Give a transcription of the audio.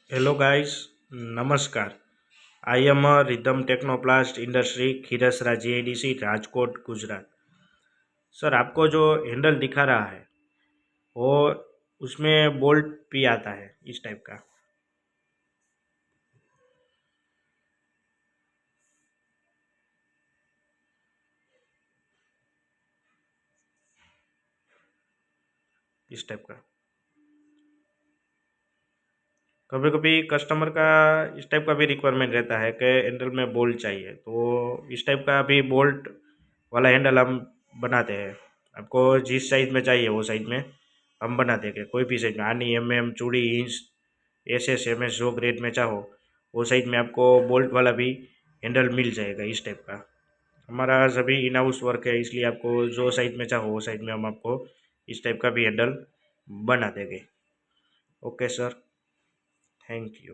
Hello guys, नमस्कार। I am a Rhythm Technoplast industry Khirsara GIDC Rajkot Gujarat. Sir आपको जो handle दिखा रहा है वो उसमें बोल्ट भी आता है इस टाइप का। इस टाइप का कभी कभी कस्टमर का इस टाइप का भी रिक्वायरमेंट रहता है कि हैंडल में बोल्ट चाहिए, तो इस टाइप का भी बोल्ट वाला हैंडल हम बनाते हैं। आपको जिस साइज में चाहिए वो साइज में हम बना देंगे। कोई भी साइज में आनी MM चूड़ी इंच SS MS जो ग्रेड में चाहो वो साइज में आपको बोल्ट वाला भी हैंडल मिल जाएगा इस टाइप का। हमारा सभी इन हाउस वर्क है, इसलिए आपको जो साइज में चाहो वो साइज में हम आपको इस टाइप का भी हैंडल बना देंगे। Okay sir, thank you.